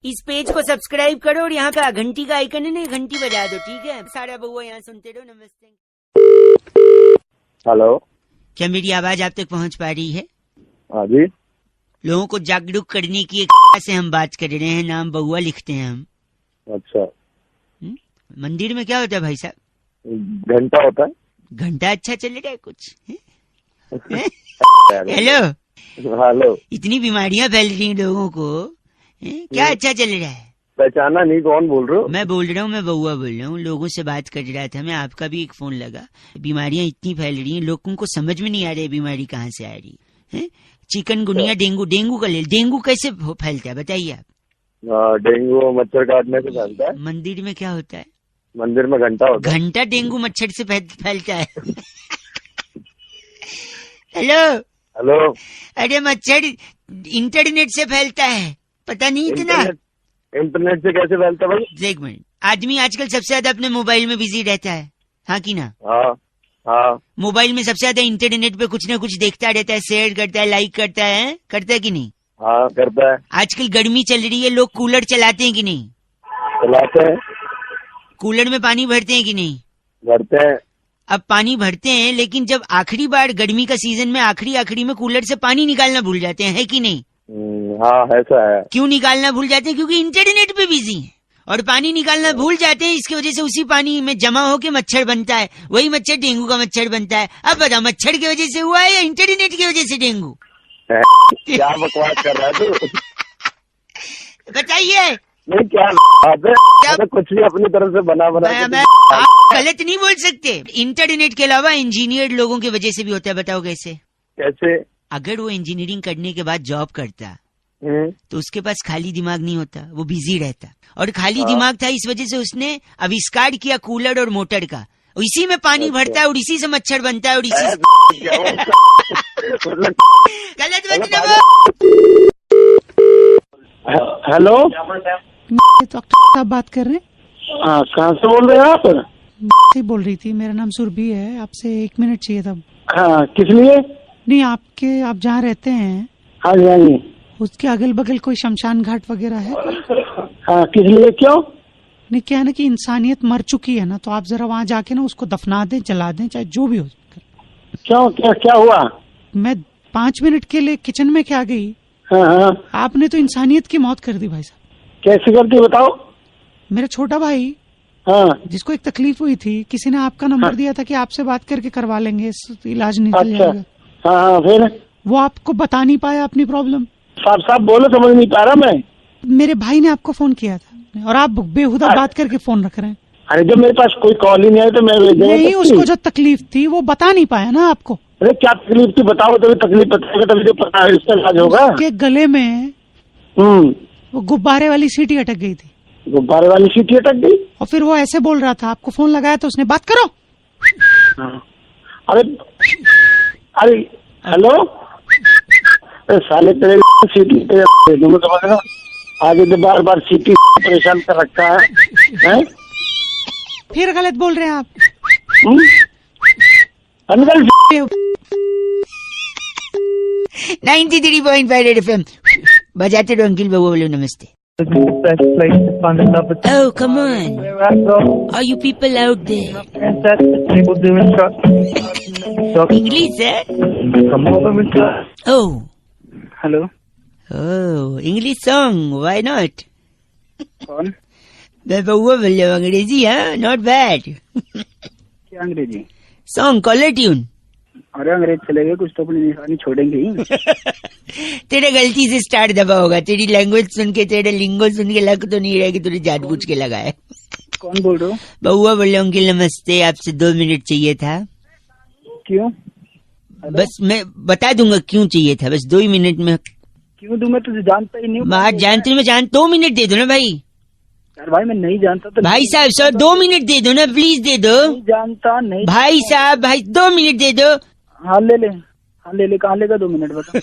इस पेज को सब्सक्राइब करो और यहाँ पे घंटी का आइकन है ना, घंटी बजा दो, ठीक है? सारा बउआ यहाँ सुनते रहो। नमस्ते। हेलो, क्या मेरी आवाज आप तक पहुँच पा रही है? हाँ जी। लोगों को जागरूक करने की एक से हम बात कर रहे हैं, नाम बउआ लिखते हैं हम। अच्छा, मंदिर में क्या होता है भाई साहब? घंटा होता है। घंटा अच्छा चल रहा है कुछ? हेलो हेलो, इतनी बीमारियां फैल रही हैं लोगों को, क्या अच्छा चल रहा है? पहचाना नहीं, कौन बोल रहे हो? मैं बोल रहा हूँ, मैं बउआ बोल रहा हूँ। लोगों से बात कर रहा था मैं, आपका भी एक फोन लगा। बीमारियां इतनी फैल रही हैं, लोगों को समझ में नहीं आ रही है बीमारी कहाँ से आ रही है। चिकनगुनिया, डेंगू का ले, डेंगू कैसे फैलता है बताइए आप? डेंगू मच्छर काटने से फैलता है। मंदिर में क्या होता है? मंदिर में घंटा होता है। घंटा डेंगू मच्छर से फैलता है। हेलो हेलो, अरे मच्छर इंटरनेट से फैलता है, पता नहीं इतना? इंटरनेट से कैसे फैलता है भाई? एक मिनट, आदमी आजकल सबसे ज्यादा अपने मोबाइल में बिजी रहता है, हाँ की ना? हाँ। मोबाइल में सबसे ज्यादा इंटरनेट पे कुछ ना कुछ देखता रहता है, शेयर करता है, लाइक करता है कि नहीं? हाँ, करता है। आजकल गर्मी चल रही है, लोग कूलर चलाते हैं कि नहीं? चलाते हैं। कूलर में पानी भरते हैं कि नहीं? भरते हैं। अब पानी भरते हैं, लेकिन जब आखिरी बार गर्मी का सीजन में आखिरी में कूलर से पानी निकालना भूल जाते हैं, है कि नहीं? हाँ, ऐसा है। क्यों निकालना भूल जाते हैं? क्योंकि इंटरनेट पे बिजी है और पानी निकालना भूल जाते हैं। इसकी वजह से उसी पानी में जमा होकर मच्छर बनता है, वही मच्छर डेंगू का मच्छर बनता है। अब बताओ, मच्छर की वजह से हुआ है या इंटरनेट की वजह से डेंगू? क्या बकवास कर रहा है तू? बताइए। नहीं, क्या बात है? तो कुछ भी अपनी तरफ से बना आप गलत नहीं बोल सकते। इंटरनेट के अलावा इंजीनियर लोगों की वजह से भी होता है, बताओ कैसे? कैसे? अगर वो इंजीनियरिंग करने के बाद जॉब करता तो उसके पास खाली दिमाग नहीं होता, वो बिजी रहता। और खाली दिमाग था, इस वजह से उसने आविष्कार किया कूलर और मोटर का। इसी में पानी भरता है और इसी से मच्छर बनता है और इसी से गलत मतलब। हेलो, तो साहब बात कर रहे हैं? हाँ, कहाँ से बोल रहे हैं आप? से बोल रही थी, मेरा नाम सुरभि है। आपसे 1 मिनट चाहिए था। हाँ, किस लिए? नहीं, आप जहाँ रहते हैं हाँ जी, उसके अगल बगल कोई शमशान घाट वगैरह है? हाँ, किस लिए? क्यों? नहीं, क्या है ना कि इंसानियत मर चुकी है ना, तो आप जरा वहाँ जाके ना उसको दफना दें, जला दें, चाहे जो भी हो। क्यों, क्या हुआ? मैं 5 मिनट के लिए किचन में क्या गई? हाँ। आपने तो इंसानियत की मौत कर दी भाई साहब। कैसे कर दी बताओ? मेरा छोटा भाई, हाँ, जिसको एक तकलीफ हुई थी, किसी ने आपका नंबर दिया था कि आपसे बात करके करवा लेंगे, इलाज निकल जाएगा। हाँ, फिर वो आपको बता नहीं पाया अपनी प्रॉब्लम। साहब बोलो, समझ नहीं पा रहा मैं। मेरे भाई ने आपको फोन किया था और आप बेहुदा बात करके फोन रख रहे हैं। अरे जब मेरे पास कोई कॉल ही नहीं आया तो मैं नहीं, उसको जो तकलीफ थी वो बता नहीं पाया ना आपको। अरे क्या तकलीफ थी बताओ, तभी तकलीफ बताएगा तभी तो पता है इसका इलाज होगा। के गले में वो गुब्बारे वाली सीटी अटक गई थी। गुब्बारे वाली सीटी अटक गई? और फिर वो ऐसे बोल रहा था, आपको फोन लगाया तो उसने बात करो। अरे हेलो, साले तेरे सीटी पे आगे तो बार सीटी परेशान कर रखा है? फिर गलत बोल रहे हैं आप। अंकल 93.5 FM बजाते रहो अंकिल बाबू, बोलो नमस्ते। Oh, come on. Are you people out there? English, eh? Oh. Hello. Oh, English song, why not? कौन? मैं बउआ बोल रहा हूँ, अंग्रेजी, हाँ, not bad. क्या अंग्रेजी? Song, caller tune. अरे अंग्रेज चले गए, कुछ तो अपनी निशानी छोड़ेंगे ही। तेरे गलती से स्टार्ट दबा होगा, तेरी लैंग्वेज सुन के, तेरे लिंगो सुन के लग तो नहीं रहा कि तूने जानबूझ के लगाया। कौन बोल रहे हो? बउआ बोल रहा हूँ अंकिल नमस्ते, आपसे 2 मिनट चाहिए था। क्यों? बस मैं बता दूंगा क्यों चाहिए था, बस 2 ही मिनट में। क्यों दूं? मैं तुझे जानता ही नहीं हूँ। बात जानते मैं 2 मिनट दे दो ना भाई। यार भाई मैं नहीं जानता तो। भाई साहब सर 2 मिनट दे दो ना, प्लीज दे दो। नहीं जानता नहीं। भाई साहब, भाई 2 मिनट दे दो। हाँ ले ले, कहाँ लेगा? 2 मिनट बता।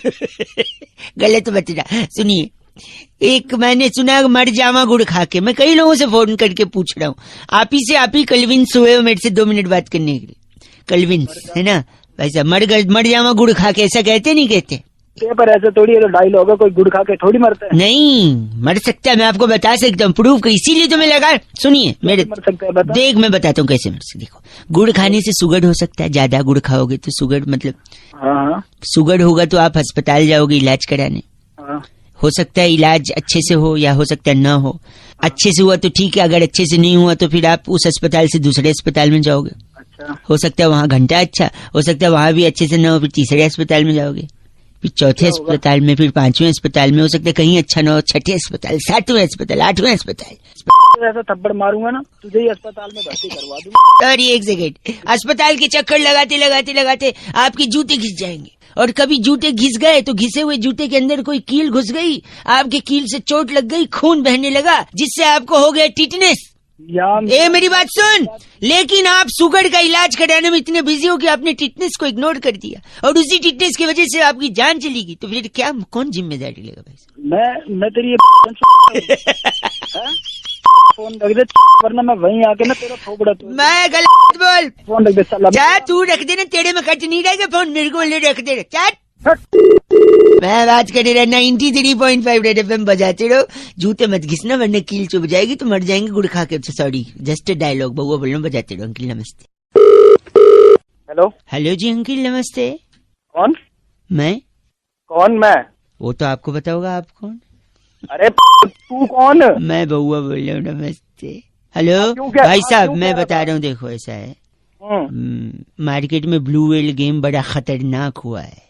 गलत बता, सुनिए। एक मैंने सुना मर जावा गुड़ खा के, मैं कई लोगों से फोन करके पूछ रहा हूँ, आप ही कलविंस हुए हो मेरे से 2 मिनट बात करने के लिए। कलविंस है ना भाई साहब, मर जावा गुड़ खा के, ऐसा कहते नहीं कहते? पर ऐसे थोड़ी है, तो डायलॉग है, कोई गुड़ खा के थोड़ी मरता है। नहीं मर सकता है, मैं आपको बता सकता हूँ, प्रूफ इसीलिए तो मैं लगा। सुनिए मेरे, मर सकता है, बता। देख मैं बताता हूँ कैसे मर सकता। देखो, गुड़ खाने से सुगर हो सकता है, ज्यादा गुड़ खाओगे तो सुगर, मतलब हाँ सुगर होगा तो आप अस्पताल जाओगे इलाज कराने। हाँ हो सकता है इलाज अच्छे से हो या हो सकता है ना हो। अच्छे से हुआ तो ठीक है, अगर अच्छे से नहीं हुआ तो फिर आप उस अस्पताल से दूसरे अस्पताल में जाओगे। अच्छा, हो सकता है वहाँ घंटा अच्छा, हो सकता है वहाँ भी अच्छे से ना हो, फिर तीसरे अस्पताल में जाओगे, फिर चौथे अस्पताल में, फिर पांचवें अस्पताल में, हो सकता है कहीं अच्छा ना हो, छठे अस्पताल, सातवें अस्पताल, आठवें अस्पताल। ऐसा थप्पड़ मारूंगा ना तुझे ही अस्पताल में भर्ती करवा दूंगा। और एक सेकेंड, अस्पताल के चक्कर लगाते लगाते लगाते आपके जूते घिस जाएंगे, और कभी जूते घिस गए तो घिसे हुए जूते के अंदर कोई कील घुस गई, आपके कील से चोट लग गई, खून बहने लगा, जिससे आपको हो गया टिटनेस। ए मेरी बात सुन, लेकिन आप शुगर का इलाज कराने में इतने बिजी हो कि आपने टिटनेस को इग्नोर कर दिया, और उसी टिटनेस की वजह से आपकी जान चली गई, तो फिर क्या, कौन जिम्मेदारी लेगा भाई? मैं तेरी फोन रख दे, वरना मैं वहीं आके ना तेरा थोपड़ा तोड़। मैं गलत बोल, फोन रख दे साला। जा तू रख देना, तेरे में कट नहीं रहेगा फोन, मेरे को ले रख दे। मैं बात करे रहा 93.5 रेड एफएम बजाते रहो, जूते मत घिसना वरना कील चुभ जाएगी तो मर जाएंगे गुड़ खा के। सॉरी, जस्ट डायलॉग बउआ बोल रहा हूँ, बजाते रहो। अंकिल नमस्ते। हेलो हेलो जी अंकिल नमस्ते। कौन? मैं? कौन मैं? वो तो आपको पता होगा, आप कौन? अरे तू कौन? मैं बउआ बोल रहा हूँ, नमस्ते। हेलो क्या? भाई साहब, मैं बता रहा हूँ, देखो ऐसा है, मार्केट में ब्लू व्हेल गेम बड़ा खतरनाक हुआ है।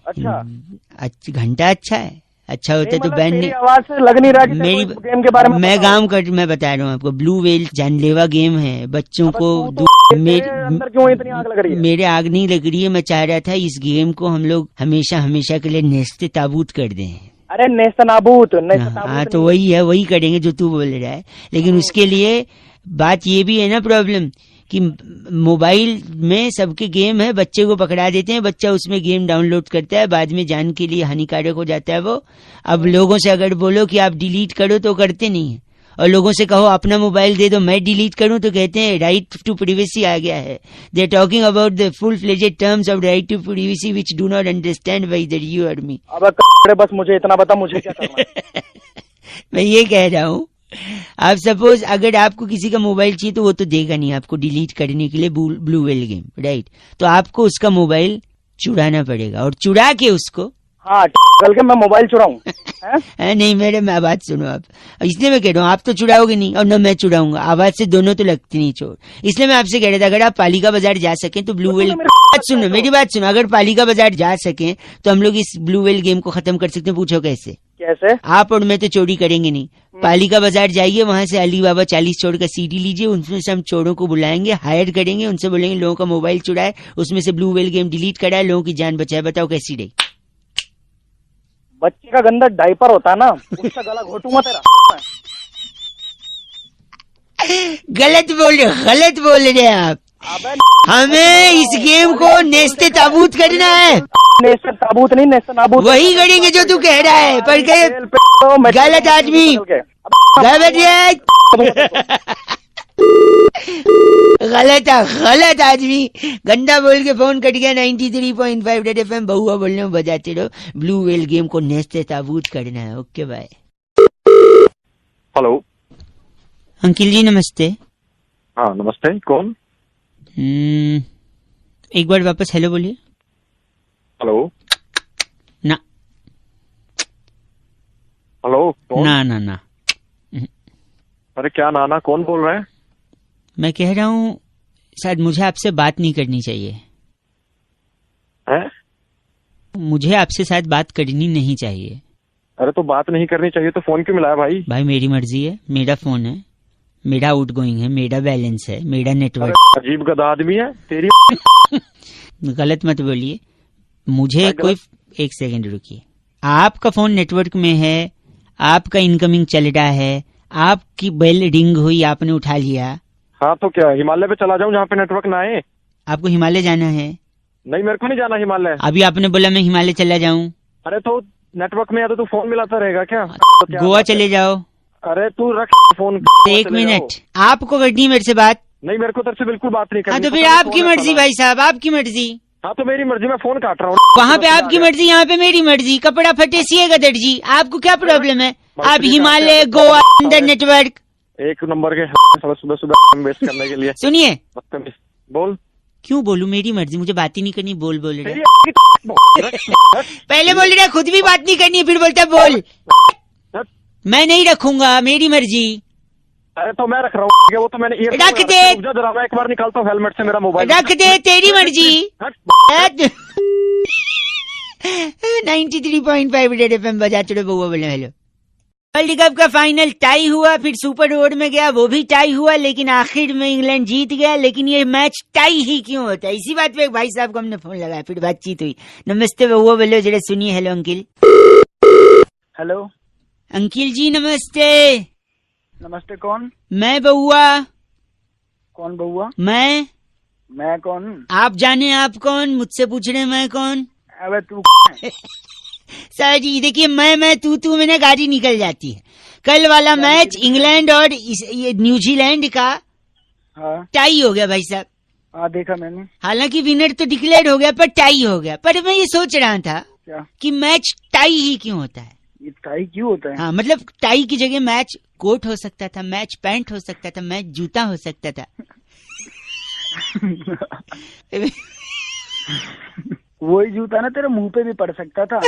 अच्छा, घंटा अच्छा है, अच्छा होता तो बैन नहीं। आवाज से लग नहीं रहा कि मेरी गेम के बारे में मैं मैं बता रहा हूँ आपको, ब्लू व्हेल जानलेवा गेम है, बच्चों को अंदर क्यों इतनी आग लग रही है? मेरे आग नहीं लग रही है, मैं चाह रहा था इस गेम को हम लोग हमेशा हमेशा के लिए नेस्ते ताबूत कर दें। अरे नेस्तनाबूत हाँ तो वही है, वही करेंगे जो तू बोल रहा है, लेकिन उसके लिए बात ये भी है ना प्रॉब्लम कि मोबाइल में सबके गेम है, बच्चे को पकड़ा देते हैं, बच्चा उसमें गेम डाउनलोड करता है, बाद में जान के लिए हानिकारक हो जाता है वो। अब लोगों से अगर बोलो कि आप डिलीट करो तो करते नहीं है, और लोगों से कहो अपना मोबाइल दे दो मैं डिलीट करूं तो कहते हैं राइट टू प्राइवेसी आ गया है। They are talking about the full fledged terms of right to privacy which do not understand whether you or me. अब बस मुझे इतना बता, मुझे क्या करना है? मैं ये कह रहा हूँ, आप सपोज अगर आपको किसी का मोबाइल चाहिए तो वो तो देगा नहीं आपको डिलीट करने के लिए ब्लू व्हेल गेम, राइट? तो आपको उसका मोबाइल चुराना पड़ेगा, और चुरा के उसको, हाँ कल के मैं मोबाइल चुराऊं? नहीं मेरे मैं बात सुनो आप, इसलिए मैं कह रहा हूँ आप तो चुराओगे नहीं और न मैं चुराऊंगा, आवाज से दोनों तो लगती नहीं चोर, इसलिए मैं आपसे कह रहा था अगर आप पालिका बाजार जा सकें तो ब्लू व्हेल, सुनो मेरी बात सुनो, अगर पालिका बाजार जा सकें तो हम लोग इस ब्लू व्हेल गेम को खत्म कर सकते हैं। पूछो कैसे? कैसे? आप और मैं तो चोरी करेंगे नहीं, पालिका बाजार जाइए, वहां से अली बाबा 40 चोर का सीडी लीजिए, उनमें से हम चोरों को बुलाएंगे, हायर करेंगे, उनसे बोलेंगे लोगों का मोबाइल चुराए, उसमें से ब्लू व्हेल गेम डिलीट कराए, लोगों की जान बचाए। बताओ कैसी रही? बच्चे का गंदा डायपर होता है ना, उसका गला घोटूंगा तेरा। गलत बोल रहे हैं आप। हमें इस गेम को नेस्ते ताबूत करना है। नेस्ते ताबूत नहीं, नेस्ते नाबूत वही करेंगे जो तू कह रहा है, पर गलत आदमी, गलत आदमी, गंदा बोल के फोन कट गया। 93.5 रेड एफएम बहुआ बोलने में बजाते रहो, ब्लू व्हेल गेम को नेस्ते ताबूत करना है। Okay bye. Hello uncle ji नमस्ते। हाँ नमस्ते, कौन? एक बार वापस हेलो बोलिए। हेलो ना, हेलो कौन? ना। अरे क्या नाना, कौन बोल रहा है? मैं कह रहा हूँ शायद मुझे आपसे बात नहीं करनी चाहिए। हैं? मुझे आपसे शायद बात करनी नहीं चाहिए। अरे तो बात नहीं करनी चाहिए तो फोन क्यों मिलाया भाई? भाई मेरी मर्जी है, मेरा फोन है, मेरा आउटगोइंग है, मेरा बैलेंस है, मेरा नेटवर्क। अजीब गधा आदमी है तेरी। गलत मत बोलिए मुझे कोई। एक सेकंड रुकिए, आपका फोन नेटवर्क में है, आपका इनकमिंग चल रहा है, आपकी बेल रिंग हुई, आपने उठा लिया। हाँ तो क्या हिमालय पे चला जाऊं जहाँ पे नेटवर्क ना आए? आपको हिमालय जाना है? नहीं मेरे को नहीं जाना हिमालय। अभी आपने बोला मैं हिमालय चला जाऊं। अरे तो नेटवर्क में या तो तू फोन मिलाता रहेगा क्या? गोवा चले जाओ। अरे तू रख फोन। एक मिनट, आपको करनी मेरे से बात? नहीं मेरे को तेरे से बिल्कुल बात नहीं करनी। हाँ तो फिर आपकी मर्जी भाई साहब, आपकी मर्जी। हाँ तो मेरी मर्जी, मैं फोन काट रहा हूँ। वहाँ पे आपकी मर्जी, यहाँ पे मेरी मर्जी। कपड़ा फटे सिएगा दर्जी, आपको क्या प्रॉब्लम है? आप हिमालय, गोवा, अंडर नेटवर्क एक नंबर के सुबह सुबह वेस्ट करने के लिए। सुनिए, बोल। क्यों बोलूं? मेरी मर्जी, मुझे बात ही नहीं करनी। बोल रहे पहले बोल रहे खुद भी बात नहीं करनी, फिर बोलता बोल। मैं नहीं रखूंगा, मेरी मर्जी। अरे तो मैं रख रहा हूँ, वो तो मैंने रख दे। जरा मैं एक बार निकालता हूँ हेलमेट से मेरा मोबाइल। रख दे, तेरी मर्जी। 93.5 रेड एफएम बजाते रहो। बउआ बोले हेलो। वर्ल्ड कप का फाइनल टाई हुआ, फिर सुपर ओवर में गया, वो भी टाई हुआ, लेकिन आखिर में इंग्लैंड जीत गया। लेकिन ये मैच टाई ही क्यों होता है? इसी बात पे एक भाई साहब को हमने फोन लगाया, फिर बातचीत हुई। नमस्ते बउआ बोले, जरा सुनिए। Hello uncle. Hello uncle ji नमस्ते। नमस्ते, कौन? मैं बउआ। कौन बउआ? मैं कौन? आप जाने आप कौन, मुझसे पूछ रहे मैं कौन? अबे तू सर जी देखिए, मैं तू में ना गाड़ी निकल जाती है। कल वाला मैच इंग्लैंड और ये न्यूजीलैंड का टाई हो गया भाई साहब। हाँ देखा मैंने। हालांकि विनर तो डिक्लेयर हो गया, पर टाई हो गया। पर मैं ये सोच रहा था क्या कि मैच टाई ही क्यों होता है? ये टाई क्यों होता है? हाँ मतलब टाई की जगह मैच कोट हो सकता था, मैच पैंट हो सकता था, मैच जूता हो सकता था। वही जूता ना तेरे मुंह पे भी पड़ सकता था।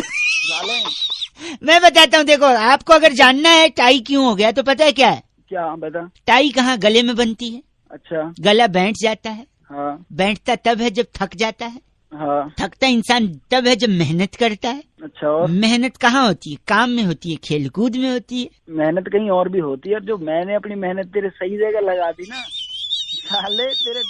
मैं बताता हूँ, देखो आपको अगर जानना है टाई क्यों हो गया तो पता है क्या है? क्या बता। टाई कहाँ गले में बनती है। अच्छा। गला बैठ जाता है। हाँ। बैठता तब है जब थक जाता है। हाँ। थकता इंसान तब है जब मेहनत करता है। अच्छा। और मेहनत कहाँ होती है? काम में होती है, खेल कूद में होती है। मेहनत कहीं और भी होती है। जो मैंने अपनी मेहनत तेरे सही जगह लगा दी ना, साले तेरे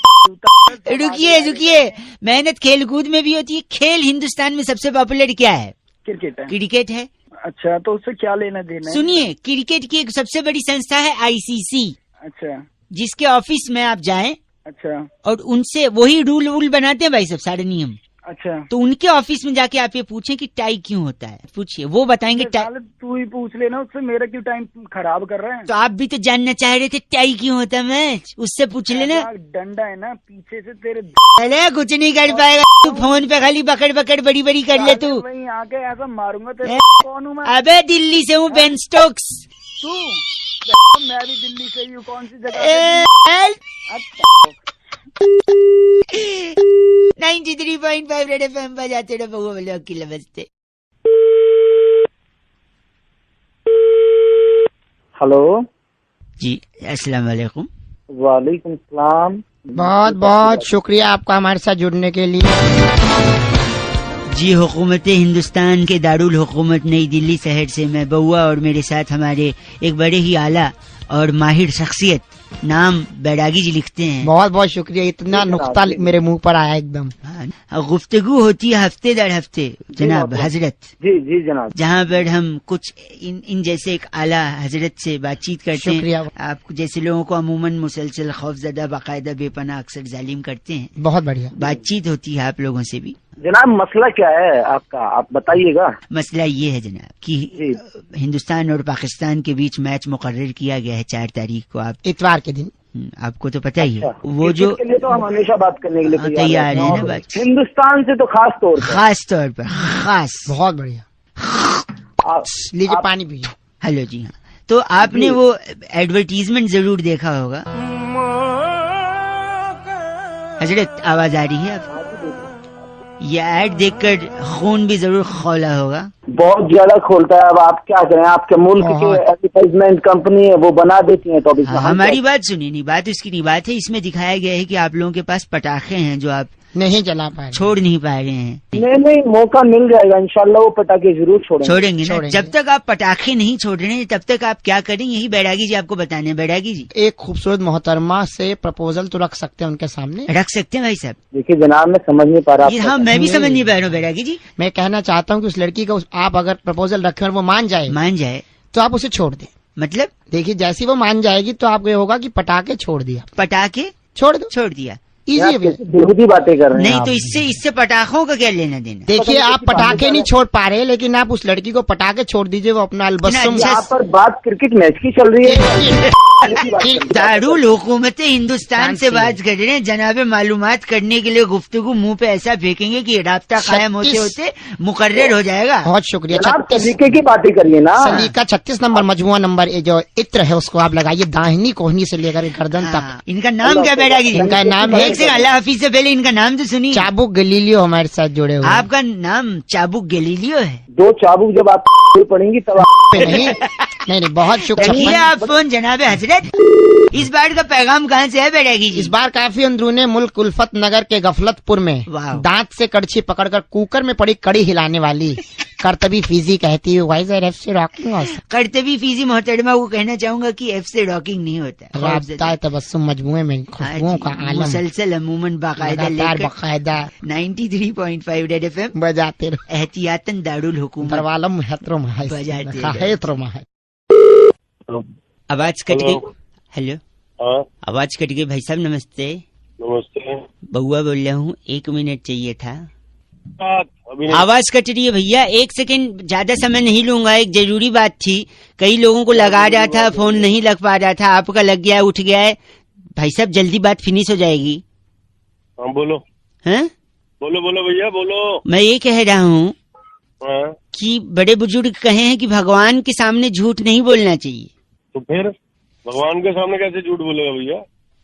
रुकिए, मेहनत खेल कूद में भी होती है। खेल हिंदुस्तान में सबसे पॉपुलर क्या है? क्रिकेट है। अच्छा, तो उससे क्या लेना देना है? सुनिए, क्रिकेट की एक सबसे बड़ी संस्था है आईसीसी। अच्छा। जिसके ऑफिस में आप जाएं। अच्छा। और उनसे वही रूल बनाते हैं भाई सब, सारे नियम। अच्छा। तो उनके ऑफिस में जाके आप ये पूछें कि टाई क्यों होता है, पूछिए, वो बताएंगे। तू ही पूछ लेना उससे, मेरा क्यों टाइम खराब कर रहे हैं? तो आप भी तो जानना चाह रहे थे टाई क्यों होता है मैच, उससे पूछ लेना। डंडा है ना पीछे से तेरे। अरे कुछ नहीं कर पाएगा तू, फोन पे खाली बकड़ बड़ी कर ले तू। वहीं आके ऐसा मारूंगा तेरे। कौन हूँ मैं? अबे दिल्ली से हूँ, बेन स्टोक्स। तू? मैं भी दिल्ली से ही हूँ। कौन सी जगह? 93.5 रेड एफएम बजाते रहो। बउआ बोले अकेले बजते। हेलो जी, अस्सलाम वालेकुम। वालेकुम सलाम। बहुत बहुत शुक्रिया आपका हमारे साथ जुड़ने के लिए। जी, हुकूमत हिंदुस्तान के दारुल हुकूमत नई दिल्ली शहर से मैं बउआ और मेरे साथ हमारे एक बड़े ही आला और माहिर शख्सियत, नाम बैरागी जी लिखते हैं। बहुत बहुत शुक्रिया, इतना नुक्ता मेरे मुंह पर आया एकदम। गुफ्तगू होती है हफ्ते दर हफ्ते जनाब हजरत। जी जनाब। जहाँ पर हम कुछ इन जैसे एक आला हजरत से बातचीत करते हैं। आप जैसे लोगों को अमूमन मुसलसल खौफजदा बाकायदा बेपनाह अक्सर जालिम करते हैं। बहुत बढ़िया बातचीत होती है आप लोगों से भी। जनाब मसला क्या है आपका, आप बताइएगा। मसला ये है जनाब कि हिंदुस्तान और पाकिस्तान के बीच मैच मुकर्रर किया गया है 4 तारीख को। आप इतवार के दिन। आपको तो पता ही है। वो जो के लिए तो हम हमेशा बात करने के लिए तैयार है ना बात। हिंदुस्तान से तो खास तौर पर खास। बहुत बढ़िया। लीजिए पानी पीजिए। हेलो जी हाँ, तो आपने वो एडवर्टीजमेंट जरूर देखा होगा। हजरत आवाज आ रही है आपको? ये ऐड देखकर खून भी जरूर खौला होगा। बहुत ज्यादा खोलता है। अब आप क्या करें, आपके मुल्क के एडवर्टाइजमेंट कंपनी है वो बना देती है। तो अब हमारी बात सुनिए, नहीं बात उसकी नहीं बात है। इसमें दिखाया गया है कि आप लोगों के पास पटाखे हैं जो आप नहीं जला पाए, छोड़ नहीं पा रहे हैं। नहीं मौका मिल जाएगा इंशाल्लाह, वो पटाखे जरूर छोड़ेंगे ना। जब तक आप पटाखे नहीं छोड़ रहे हैं तब तक आप क्या करें, यही बैरागी जी आपको बताने हैं। बैरागी जी, एक खूबसूरत मोहतरमा से प्रपोजल तो रख सकते हैं उनके सामने। रख सकते हैं भाई साहब। देखिए जनाब मैं समझ नहीं पा रहा। हाँ मैं भी समझ नहीं पा रहा हूँ बैरागी जी। मैं कहना चाहता हूँ कि उस लड़की का आप अगर प्रपोजल रखें और वो मान जाए तो आप उसे छोड़ दें। मतलब देखिए जैसी वो मान जाएगी तो आपको ये होगा कि पटाखे छोड़ दिया, पटाखे छोड़ दिया। इजी है भैया। बेहूदी बातें कर रहे हैं नहीं आप। तो इससे पटाखों का क्या लेना देना? देखिए आप पटाखे नहीं छोड़ पा रहे, लेकिन आप उस लड़की को पटाखे छोड़ दीजिए, वो अपना अलबस्सुम। अच्छा यहाँ पर बात क्रिकेट मैच की चल रही है। दारुल हुकूमत हिंदुस्तान से बात कर रहे हैं। जनाबे मालूमात करने के लिए गुफ्तगू मुंह पे ऐसा फेंकेंगे कि राब्ता कायम होते होते मुकर्रर हो जाएगा। बहुत शुक्रिया। आप तरीके की बातें करिए ना। सलीका 36 नंबर मजमुआ नंबर ये जो इत्र है उसको आप लगाइए दाहिनी कोहनी से लेकर गर्दन तक। हाँ, इनका नाम क्या बैरागी? इनका नाम है एक से अल्लाह हाफिज से पहले इनका नाम तो सुनिए। चाबुक गलीलियो हमारे साथ जुड़े हुए हैं। आपका नाम चाबुक गलीलियो है? 2 चाबुक जब आप पड़ेंगी तब नहीं बहुत रखिए शुक्रिया। आप फोन जनाबे हजरत। इस बार का पैगाम कहाँ से है बैरागी जी? इस बार काफी अंदरूने मुल्क उल्फत नगर के गफलतपुर में वाह। दांत से कड़छी पकड़कर कुकर में पड़ी कड़ी हिलाने वाली करतबी फीजी कहती है वाइज एफ से रॉकिंग करतबी फीजी मोहतरमा को कहना चाहूंगा कि एफ से रॉकिंग नहीं होता। राब्ता तबस्सुम मजमुए में खुशबुओं का आलम मुसलसल अमूमन बाकायदा लगातार लेकर बाकायदा 93.5 रेड एफएम बजाते रहो। एहतियातन दारुल हुकूमत दरवालम हैत्रो बजाते है। आवाज कट गई। हेलो, हाँ आवाज कट गई भाई साहब। नमस्ते। नमस्ते। बउआ बोल रहा हूँ, 1 मिनट चाहिए था। अभी नहीं। आवाज कट रही है भैया, 1 सेकंड ज्यादा समय नहीं लूंगा। एक जरूरी बात थी, कई लोगों को लगा रहा था, फोन नहीं लग पा रहा था, आपका लग गया, उठ गया है। भाई साहब जल्दी बात फिनिश हो जाएगी। हाँ बोलो। हैं? बोलो बोलो भैया बोलो। मैं ये कह रहा हूँ हाँ कि बड़े बुजुर्ग कहे हैं कि भगवान के सामने झूठ नहीं बोलना चाहिए। तो फिर भगवान के सामने कैसे झूठ बोलेगा भैया?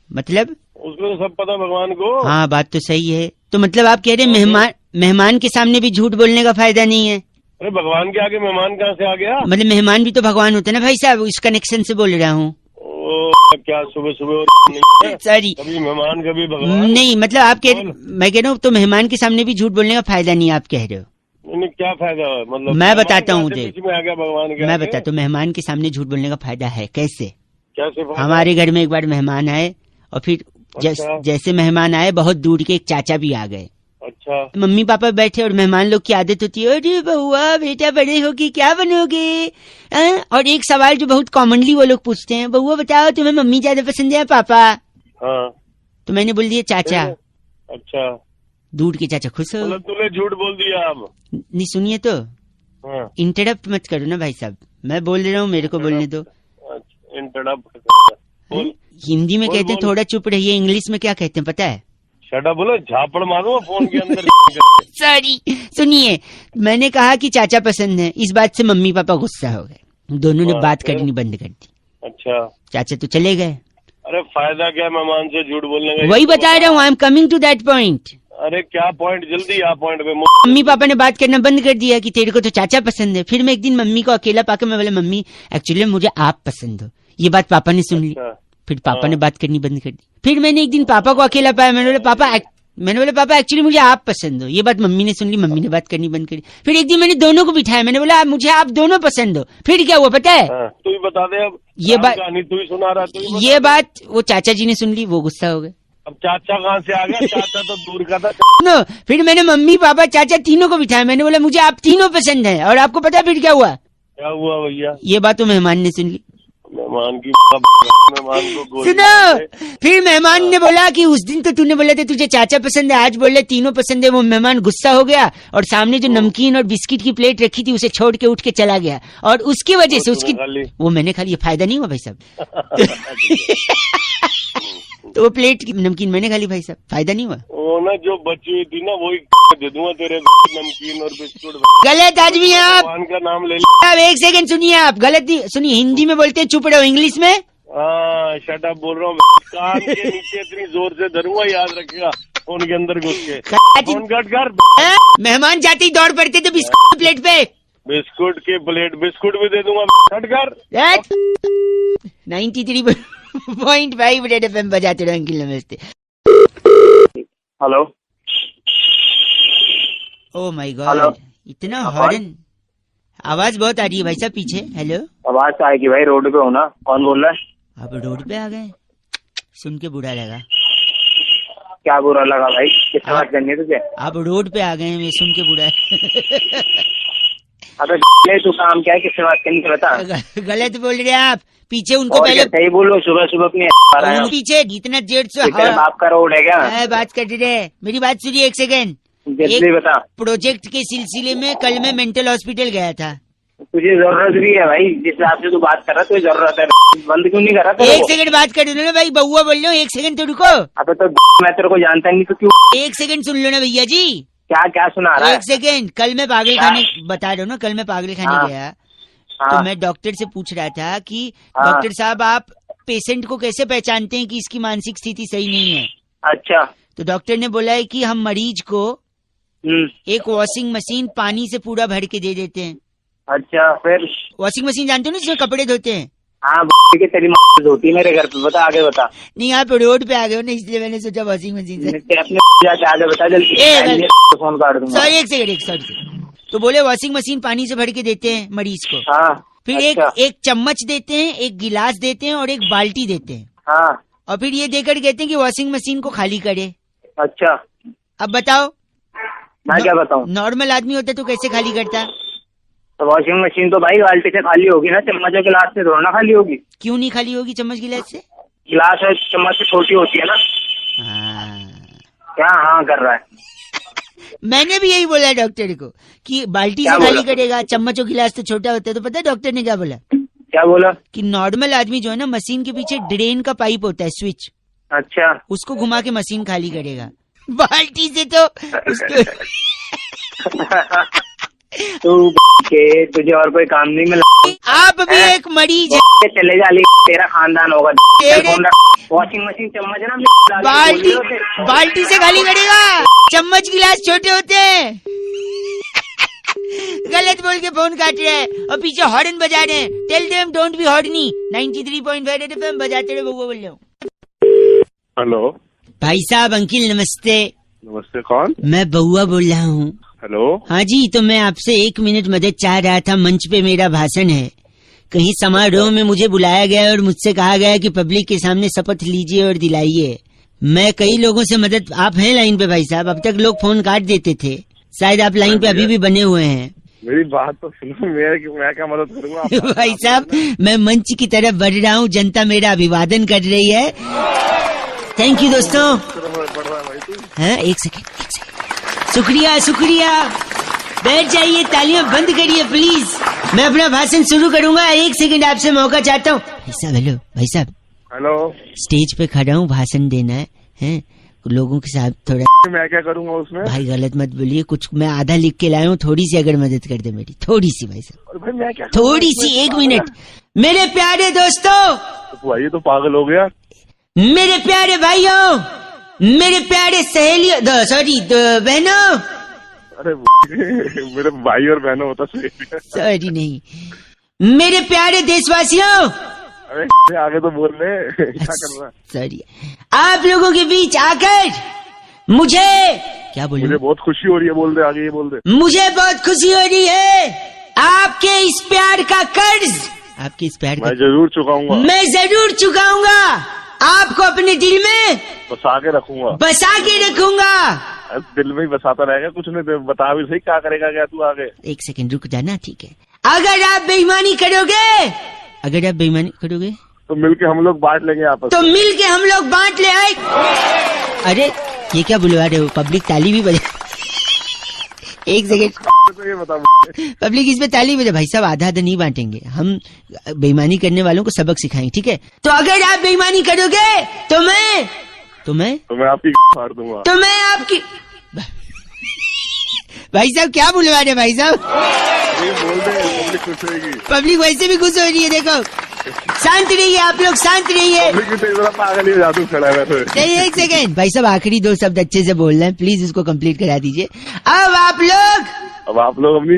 मतलब? उसको तो सब पता भगवान को। हाँ बात तो सही है। तो मतलब आप कह रहे हैं मेहमान के सामने भी झूठ बोलने का फायदा नहीं है? अरे भगवान के आगे मेहमान कहाँ से आ गया? मतलब मेहमान भी तो भगवान होते हैं ना भाई साहब, इस कनेक्शन से बोल रहा हूँ। क्या सुबह सुबह सॉरी, कभी मेहमान कभी भगवान? नहीं मतलब आप मैं कह रहा हूँ तो मेहमान के सामने भी झूठ बोलने का फायदा नहीं है, आप कह रहे हो। नहीं क्या फायदा है? मतलब मैं बताता हूँ, बीच में आ गया भगवान के मैं आगे? बताता हूँ मेहमान के सामने झूठ बोलने का फायदा है। कैसे? कैसे फायदा? हमारे घर में एक बार मेहमान आए और फिर अच्छा। जैसे मेहमान आए बहुत दूर के एक चाचा भी आ गए। अच्छा। मम्मी पापा बैठे और मेहमान लोग की आदत होती है, अरे बउआ बेटा बड़े होके क्या बनोगे? और एक सवाल जो बहुत कॉमनली वो लोग पूछते हैं, बउआ बताओ तुम्हें मम्मी ज्यादा पसंद है या पापा? हाँ तो मैंने बोल दिया चाचा। अच्छा। दूर के चाचा खुश हो। मतलब तूने झूठ बोल दिया अब? नहीं सुनिए तो, हाँ इंटरप्ट मत करो ना भाई साहब, मैं बोल रहा हूँ, मेरे को बोलने दो। बोल। हिंदी में बोल, कहते हैं बोल। थोड़ा चुप रहिए, इंग्लिश में क्या कहते हैं पता है? शटा बोलो, झापड़ मारूंगा फोन के अंदर। सॉरी, सुनिए, मैंने कहा कि चाचा पसंद है। इस बात से मम्मी पापा गुस्सा हो गए, दोनों ने बात करनी बंद कर दी। अच्छा। चाचा तो चले गए। अरे फायदा क्या मेहमान से झूठ बोलने का? वही बता रहा हूँ, I am coming to that point. अरे क्या पॉइंट? जल्दी आ पॉइंट पे। मम्मी पापा ने बात करना बंद कर दिया कि तेरे को तो चाचा पसंद है। फिर मैं एक दिन मम्मी को अकेला पाकर मैं बोला, मम्मी एक्चुअली मुझे आप पसंद हो। ये बात पापा ने सुन ली। फिर पापा ने बात करनी बंद कर दी। फिर मैंने एक दिन पापा को अकेला पाया, मैंने बोला पापा एक्चुअली मुझे आप पसंद हो। ये बात मम्मी ने सुन ली, मम्मी ने बात करनी बंद कर दी। फिर एक दिन मैंने दोनों को बिठाया, मैंने बोला मुझे आप दोनों पसंद हो। फिर क्या हुआ पता है? तू ही बता दे अब। ये बात तू ही सुना रहा, तू ही बता ये दे। बात वो चाचा जी ने सुन ली, वो गुस्सा हो गए। अब चाचा कहाँ से आ गया? चाचा तो दूर का था। नो, फिर मैंने मम्मी पापा चाचा तीनों को बिठाया, मैंने बोला मुझे आप तीनों पसंद है। और आपको पता है फिर क्या हुआ? क्या हुआ भैया? ये बात तो मेहमान ने सुन ली। मेहमान मेहमान को गोली सुनो, मारते। फिर मेहमान ने बोला कि उस दिन तो तूने बोला था तुझे चाचा पसंद है, आज बोल रहे तीनों पसंद है। वो मेहमान गुस्सा हो गया और सामने जो नमकीन और बिस्किट की प्लेट रखी थी उसे छोड़ के उठ के चला गया। और उसकी वजह से उसकी वो मैंने खा लिया। फायदा नहीं हुआ भाई साहब। तो वो प्लेट की नमकीन मैंने खा ली भाई साहब, फायदा नहीं हुआ। वो ना जो बची हुई थी ना वही दे दूंगा तेरे नमकीन और बिस्कुट। गलत आदमी है आप। भगवान का नाम ले अब एक सेकंड सुनिए, आप गलत सुनिए। हिंदी में बोलते हैं चुप रहो, इंग्लिश में? हाँ शट अप बोल रहा हूँ। कान के नीचे इतनी जोर से धरूंगा, याद रखेगा। फोन के अंदर घुस के फोन कट कर। मेहमान जाते ही दौड़ पड़ते थे बिस्कुट प्लेट पे। बिस्कुट के प्लेट बिस्कुट भी दे दूंगा। कट कर। 93.5 रेड एफएम बजाते रहो। अंकिल नमस्ते। हेलो। ओ माय गॉड, इतना हॉर्न, आवाज बहुत आ रही है भाई साहब पीछे। हेलो, आवाज तो आएगी भाई, रोड पे हो ना। कौन बोल रहा है? आप रोड पे आ गए, सुन के बुरा लगा। क्या बुरा लगा भाई? किससे बात करनी है तुझे? आप रोड पे आ गए हैं, ये सुन के बुरा अबे तू काम क्या है, किससे बात करनी है बता। गलत बोल रहे हैं आप। पीछे उनको पहले सही बोलो, सुबह सुबह अपनी पीछे इतना 150 बाप का रोड है क्या? बात कर रहे हैं। मेरी बात सुनिए एक सेकेंड। जल्दी बता। प्रोजेक्ट के सिलसिले में कल मैं मेंटल हॉस्पिटल गया था। तुझे जरूरत भी है भाई, जिस हिसाब से तू बात कर रहा है, तुझे जरूरत है। बंद क्यों नहीं कर रहा? एक सेकंड बात कर लो ना भाई, बउआ बोल लो। एक सेकंड तो रुको। अबे तो मैं तेरे को जानता नहीं तो क्यों? एक सेकंड सुन लो ना भैया जी। क्या क्या सुना रहा है? एक सेकंड। कल मैं पागल खाने बता रहा हूँ ना, कल मैं पागल खाने गया तो मैं डॉक्टर से पूछ रहा था कि डॉक्टर साहब आप पेशेंट को कैसे पहचानते हैं कि इसकी मानसिक स्थिति सही नहीं है? अच्छा। तो डॉक्टर ने बोला है कि हम मरीज को एक वॉशिंग मशीन पानी से पूरा भर के दे देते हैं। अच्छा, फिर? वॉशिंग मशीन जानते हो ना, जिसमें कपड़े धोते हैं? हाँ, तेरी होती है मेरे घर पे। बता, आगे बता। नहीं, आप रोड पे आ गए हो ना, इसलिए मैंने सोचा वॉशिंग मशीन से। अपने आगे बता जल्दी, फोन काट दूंगा। सॉरी, एक सेकंड। तो बोले वॉशिंग मशीन पानी से भर के देते हैं मरीज को। हाँ। फिर अच्छा। एक चम्मच देते हैं, एक गिलास देते हैं और एक बाल्टी देते हैं। हाँ। और फिर ये देकर कहते हैं कि वॉशिंग मशीन को खाली करे। अच्छा, अब बताओ मैं क्या बताऊँ? नॉर्मल आदमी होता तो कैसे खाली करता? तो वॉशिंग मशीन तो भाई बाल्टी से खाली होगी ना, चम्मच और गिलास से थोड़ा ना खाली होगी। क्यों नहीं खाली होगी चम्मच गिलास से? गिलास और चम्मच से छोटी होती है ना। क्या हाँ कर रहा है? मैंने भी यही बोला डॉक्टर को कि बाल्टी से खाली करेगा, चम्मच और गिलास तो छोटा होता है। तो पता है डॉक्टर ने क्या बोला? क्या बोला? कि नॉर्मल आदमी जो है ना, मशीन के पीछे ड्रेन का पाइप होता है, स्विच। अच्छा। उसको घुमा के मशीन खाली करेगा, बाल्टी से तो उसको तुझे और कोई काम नहीं मिला। आप भी एक मरीज है। चले जा, तेरा खानदान होगा। वॉशिंग मशीन चम्मच ना बाल्टी से खाली करेगा, चम्मच गिलास छोटे होते हैं। गलत बोल के फोन काट रहे हैं और पीछे हॉर्न बजा रहे हैं। Tell them don't be horny. 93.5 FM बजाते रहे, बउआ बोल रहे हो। हेलो भाई साहब, अंकिल नमस्ते। नमस्ते, कौन? मैं बउआ बोल रहा हूँ। हेलो। हाँ जी, तो मैं आपसे 1 मिनट मदद चाह रहा था। मंच पे मेरा भाषण है, कहीं समारोह में मुझे बुलाया गया और मुझसे कहा गया कि पब्लिक के सामने शपथ लीजिए और दिलाइए। मैं कई लोगों से मदद। आप हैं लाइन पे भाई साहब? अब तक लोग फोन काट देते थे, शायद आप लाइन पे अभी भी बने हुए हैं। मेरी बात तो सुनो, मैं क्या मदद करूँगा? भाई साहब, मैं मंच की तरफ बढ़ रहा हूँ, जनता मेरा अभिवादन कर रही है। थैंक यू दोस्तों। हाँ, एक सेकेंड। शुक्रिया। बैठ जाइए, तालियां बंद करिए प्लीज। मैं अपना भाषण शुरू करूंगा। 1 सेकंड आपसे मौका चाहता हूँ। भाई साहब, हेलो भाई साहब। हेलो। स्टेज पे खड़ा हूँ, भाषण देना है लोगों के साथ। थोड़ा मैं क्या करूंगा उसमें? भाई गलत मत बोलिए। कुछ मैं आधा लिख के लाया हूँ, थोड़ी सी अगर मदद कर दे मेरी, थोड़ी सी भाई साहब। भाई मैं क्या? थोड़ी सी, 1 मिनट। मेरे प्यारे दोस्तों, भाई तो पागल हो गया। मेरे प्यारे भाइयों, मेरे प्यारे सहेलियों, सॉरी बहनों। अरे मेरे भाई और बहनों होता सॉरी नहीं, मेरे प्यारे देशवासियों। अरे आगे तो बोल रहे, क्या कर रहा? सॉरी। आप लोगों के बीच आकर मुझे क्या बोलूं? मुझे बहुत खुशी हो रही है। बोल दे, आगे ये बोल दे। मुझे बहुत खुशी हो रही है। आपके इस प्यार का कर्ज, आपके इस प्यार मैं जरूर चुकाऊंगा। मैं जरूर चुकाऊंगा। आपको अपने दिल में बसा के रखूंगा। दिल में ही बसाता रहेगा, कुछ नहीं। बता भी सही, क्या करेगा क्या तू आगे? 1 सेकंड रुक जाना, ठीक है? अगर आप बेईमानी करोगे तो मिलके हम लोग बांट लेंगे आपस में। तो मिलके हम लोग बांट ले आए। अरे ये क्या बुलवा रहे हो? पब्लिक ताली भी बजा। 1 सेकंड। तो ये बता, पब्लिक इसमें ताली बजा। भाई साहब, आधा नहीं बांटेंगे हम, बेईमानी करने वालों को सबक सिखाएंगे, ठीक है? तो अगर आप बेईमानी करोगे तो मैं आपकी फाड़ दूंगा। तो मैं आपकी भाई साहब क्या बुलवा रहे भाई साहब? बोल दे, पब्लिक खुश होगी। पब्लिक वैसे भी खुश हो रही है। देखो, शांत रहिए आप लोग, शांत रहिए। पागल ही जादू खड़ा है वैसे। नहीं, 1 सेकेंड भाई साहब, आखिरी 2 शब्द अच्छे से बोल रहे हैं, प्लीज उसको कंप्लीट करा दीजिए। अब आप लोग अपनी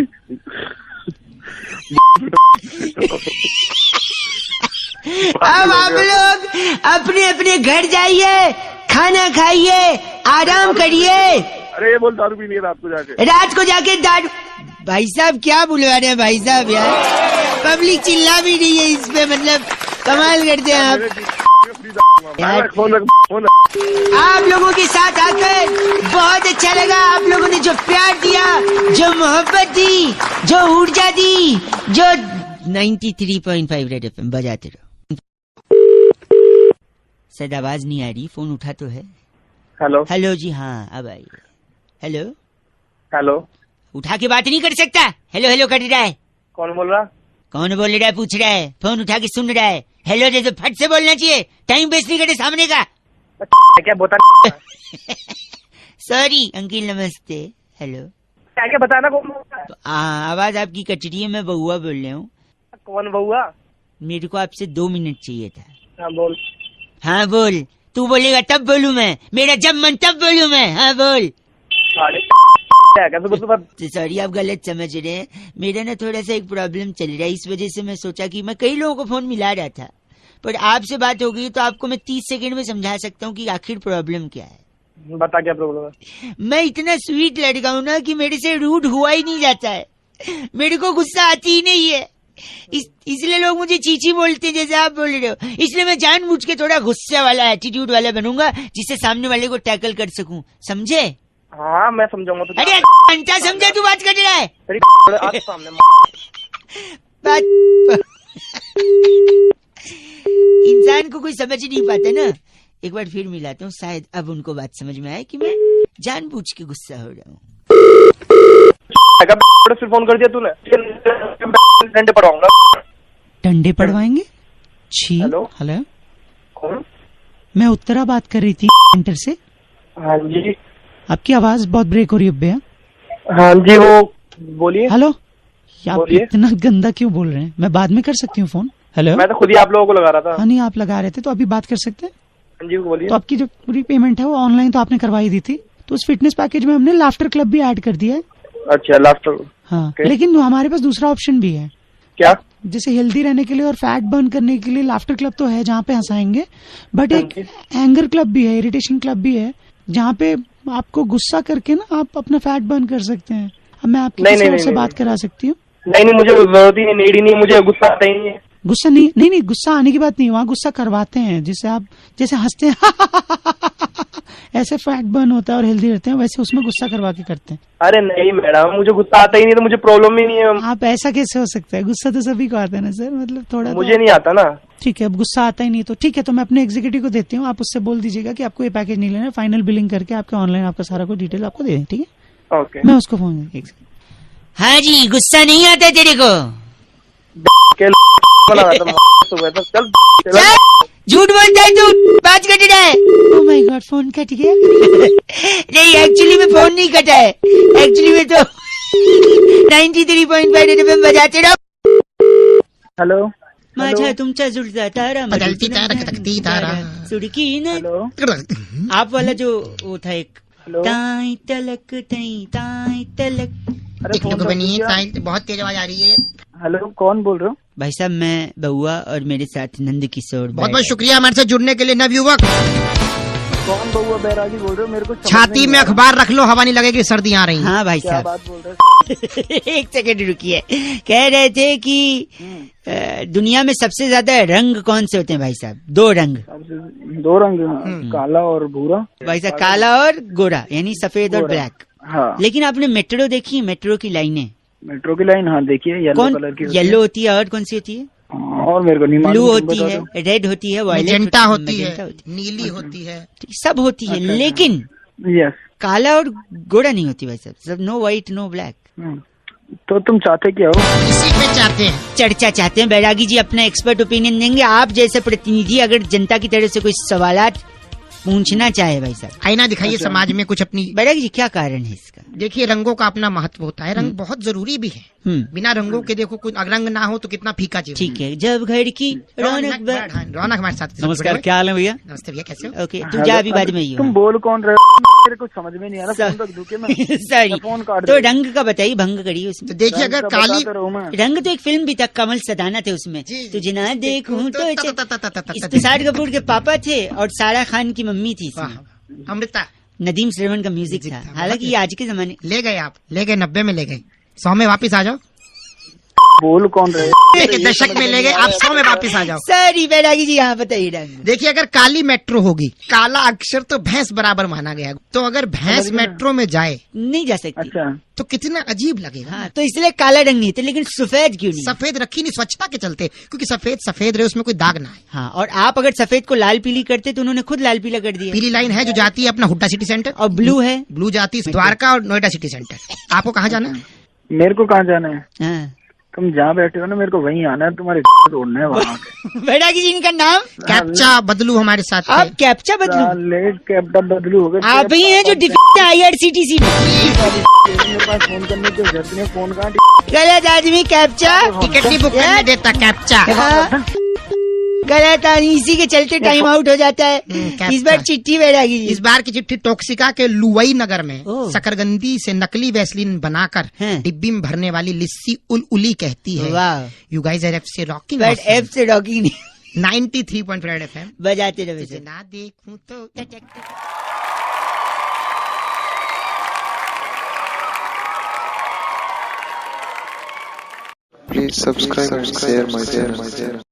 अब आप लोग अपने अपने घर जाइए, खाना खाइए, आराम करिए। अरे ये बोल, दारू पीनी है रात को जाके दारू। भाई साहब क्या बुलवा रहे हैं भाई साहब यार? पब्लिक चिल्ला भी रही है इस पे, मतलब कमाल करते हैं आप। यार फोन आप लोगों के साथ आकर बहुत अच्छा लगा। आप लोगों ने जो प्यार दिया, जो मोहब्बत दी, जो ऊर्जा दी, जो 93.5 रेड एफएम बजाते रहो। शायद आवाज नहीं आ रही, फोन उठा तो है। हेलो हेलो जी, हाँ अब आई। हेलो हेलो, उठा के बात नहीं कर सकता? हेलो हेलो कर रहा है। कौन बोल रहा? कौन बोल रहा है पूछ रहा है, फोन उठा के सुन रहा है। हेलो जैसे फट से बोलना चाहिए, टाइम वेस्ट नहीं करे सामने का। क्या बता? सॉरी अंकिल, नमस्ते। हेलो, क्या बताना? कौन? आवाज आपकी कट रही है, मैं बउआ बोल रहा हूँ। कौन बउआ? मेरे को आपसे 2 मिनट चाहिए था। हाँ बोल। हाँ बोल, तू बोलेगा तब बोलूँ मैं, मेरा जब मन तब बोलूँ मैं। हाँ बोल। सॉरी आप गलत समझ रहे हैं, मेरा ना थोड़ा सा एक प्रॉब्लम चल रहा है, इस वजह से मैं सोचा कि मैं कई लोगों को फोन मिला रहा था, पर आपसे बात हो गई तो आपको मैं 30 सेकंड में समझा सकता हूँ कि आखिर प्रॉब्लम क्या है। बता क्या प्रॉब्लम है? मैं इतना स्वीट लड़का हूँ ना कि मेरे से रूड हुआ ही नहीं जाता है, मेरे को गुस्सा आती ही नहीं है, इसलिए लोग मुझे चीची बोलते हैं जैसे आप बोल रहे हो। इसलिए मैं जानबूझ के थोड़ा गुस्से वाला, एटीट्यूड वाला बनूंगा जिससे सामने वाले को टैकल कर सकूं, समझे? हाँ मैं समझाऊंगा। तो अरे घंटा समझा तू बात कर रहा है। आज सामने इंसान को कोई समझ नहीं पाता ना। एक बार फिर मिलाता हूँ, शायद अब उनको बात समझ में आए कि मैं जानबूझ के गुस्सा हो रहा हूँ। फिर फोन कर दिया तूने, डंडे पड़वाऊंगा। डंडे पड़वाएंगे? छी। हेलो हेलो, कौन? मैं उत्तरा बात कर रही थी सेंटर से। हाँ जी। आपकी आवाज बहुत ब्रेक हो रही है भैया। हाँ जी, वो बोलिए। हेलो, आप बोलिए। इतना गंदा क्यों बोल रहे हैं? मैं बाद में कर सकती हूँ फोन। हेलो, मैं तो खुद ही आप लोगों को लगा रहा था। हाँ नहीं, आप लगा रहे थे तो अभी बात कर सकते हैं। हाँ जी बोलिए। तो आपकी जो पूरी पेमेंट है वो ऑनलाइन तो आपने करवाई दी थी, तो उस फिटनेस पैकेज में हमने लाफ्टर क्लब भी ऐड कर दिया है। अच्छा लास्ट। हाँ लेकिन हमारे पास दूसरा ऑप्शन भी है। क्या? जैसे हेल्दी रहने के लिए और फैट बर्न करने के लिए लाफ्टर क्लब तो है जहाँ पे हंसाएंगे, बट एक एंगर क्लब भी है, इरिटेशन क्लब भी है, जहाँ पे आपको गुस्सा करके ना आप अपना फैट बर्न कर सकते हैं। अब मैं आपकी किसी और से बात करा सकती हूँ। नहीं मुझे जरूरत ही नहीं, मुझे गुस्सा आता ही नहीं है। गुस्सा नहीं, गुस्सा आने की बात नहीं, वहाँ गुस्सा करवाते हैं, जिससे आप जैसे हंसते हैं ऐसे फैट बर्न होता है और हेल्दी रहते हैं, वैसे उसमें गुस्सा करवा के करते हैं। अरे नहीं मैडम, मुझे गुस्सा आता ही नहीं, तो मुझे प्रॉब्लम ही नहीं है। आप ऐसा कैसे हो सकता है? गुस्सा तो सभी को आता है ना सर, मतलब थोड़ा मुझे नहीं आता ना। ठीक है, अब गुस्सा आता ही नहीं तो ठीक है, तो मैं अपने एग्जीक्यूटिव को देती हूँ, आप उससे बोल दीजिएगा कि आपको ये पैकेज नहीं लेना, फाइनल बिलिंग करके आपके ऑनलाइन आपका सारा कुछ डिटेल आपको दे दें, ठीक है? ओके, मैं उसको फोन। हाँ जी, गुस्सा नहीं आता तेरे को? चल झूठ बोलता है तू, बात कट रहा है। Oh my God, phone cut गया। नहीं एक्चुअली में फोन नहीं कटा है, एक्चुअली में तो 93.5 एफएम बजाते रहो। हेलो, माझा तुमचा जुळता तारा, बदलती तारा खटकती तारा, सुड़की न। हेलो, आप वाला जो वो था एक, हेलो। ताई तलक तई ताई तलक। अरे फोन बहुत तेज आवाज आ रही है। हेलो, कौन बोल रहे हो? भाई साहब मैं बउआ और मेरे साथ नंद किशोर। बहुत बहुत शुक्रिया हमारे साथ जुड़ने के लिए नवयुवक। कौन बउआ बैरागी बोल रहे हो? मेरे को छाती में अखबार रख लो, हवा नहीं लगेगी, सर्दी आ रही है। हाँ भाई क्या साहब, बात बोल रहे हो? एक सेकंड रुकिए। कह रहे थे कि दुनिया में सबसे ज्यादा रंग कौन से होते हैं भाई साहब? 2 रंग। 2 रंग, काला और भूरा। भाई साहब काला और गोरा, यानी सफेद और ब्लैक। हाँ, लेकिन आपने मेट्रो देखी? मेट्रो की लाइनें, मेट्रो की लाइन, हाँ देखिए, येलो कौन कलर की येलो होती है और कौन सी होती है? और मेरे को नहीं मालूम, ब्लू तुम होती बता है, दो। रेड होती है, वायलेट मैजेंटा होती मैजेंटा है, नीली होती है, सब होती है, लेकिन यस। काला और गोरा नहीं होती भाई साहब, सब नो व्हाइट नो ब्लैक। तो तुम चाहते क्या हो? इसी पे चाहते हैं चर्चा चाहते हैं। बैरागी जी अपना एक्सपर्ट ओपिनियन देंगे। आप जैसे प्रतिनिधि अगर जनता की तरफ से कोई सवालात पूछना चाहे भाई साहब, आईना दिखाइए समाज में कुछ अपनी। बैरागी जी क्या कारण है इसका? देखिए रंगों का अपना महत्व होता है, रंग बहुत जरूरी भी है। बिना रंगों के देखो, कोई रंग ना हो तो कितना फीका जीवन। ठीक है, जब घर की रौनक रौनक हमारे साथ। नमस्कार, क्या हाल है भैया? नमस्ते भैया, कैसे हो? ओके, तू जा अभी बाद में ही हो। तुम बोल कौन रहे हो? मेरे कुछ समझ में नहीं आ रहा, फोन रख दूं क्या मैं? सॉरी, फोन काट तो दे। रंग का बताइए, भंग करिए उसमें। तो देखिए अगर काली रंग तो एक फिल्म भी था, कमल सदाना थे उसमें। जी, तुझे ना देखूं तो तो इस्तिसार कपूर के पापा थे और सारा खान की मम्मी थी इसमें। अमृता, नदीम श्रवण का म्यूजिक था। हालांकि ये आज के जमाने। ले गए आप, ले गए 90 में ले गए, 100 में वापिस आ जाओ। बोल कौन रहे? के दशक में ले गए, आप 100 में वापस आ जाओ। सॉरी बैरागी जी, हाँ बताइए डॉक्टर। देखिए, अगर काली मेट्रो होगी, काला अक्षर तो भैंस बराबर माना गया है, तो अगर भैंस मेट्रो में जाए नहीं जा सकती। अच्छा, तो कितना अजीब लगेगा। हाँ, तो इसलिए काला रंग नहीं थे, लेकिन सफेद क्यों नहीं? सफेद रखी नहीं स्वच्छता के चलते, क्योंकि सफेद सफेद रहे, उसमें कोई दाग ना है। हाँ, और आप अगर सफेद को लाल पीली करते तो उन्होंने खुद लाल पीला कर दिया। पीली लाइन है जो जाती है अपना हुड्डा सिटी सेंटर, और ब्लू है, ब्लू जाती है द्वारका और नोएडा सिटी सेंटर। आपको कहाँ जाना है? मेरे को कहाँ जाना है? हाँ। तुम जहाँ बैठे हो ना, मेरे को वहीं आना है, तुम्हारे तोड़ना है वहाँ। बैरागी जी इनका नाम? कैप्चा बदलू हमारे साथ आप थे। कैप्चा बदलू? लेट कैप्टा बदलू हो गए। आप ही हैं जो डिफेक्ट IRCTC में। मेरे पास फोन करने की जरूरत नहीं है, फोन कहाँ? गलत आदमी कैप्चा। टिकट नहीं बुक करने देता कैप्चा। हाँ, गलत आदमी, इसी के चलते टाइम आउट हो जाता है। कैप्चा। इस बार चिट्ठी बैरागी जी। इस बार की चिट्ठी टोक्सिका के लुवई नगर में ओह। शकरगंदी से नकली वैसलीन बनाकर हैं। डिब्बी में भरने वाली लिस्सी उली कहती है। वाह। यू गाइस आर एफ से रॉकिंग, बट एफ से डॉकिंग नहीं, 93.5 FM बजाते रहे तुझे ना देखूं तो Please subscribe and share my channel.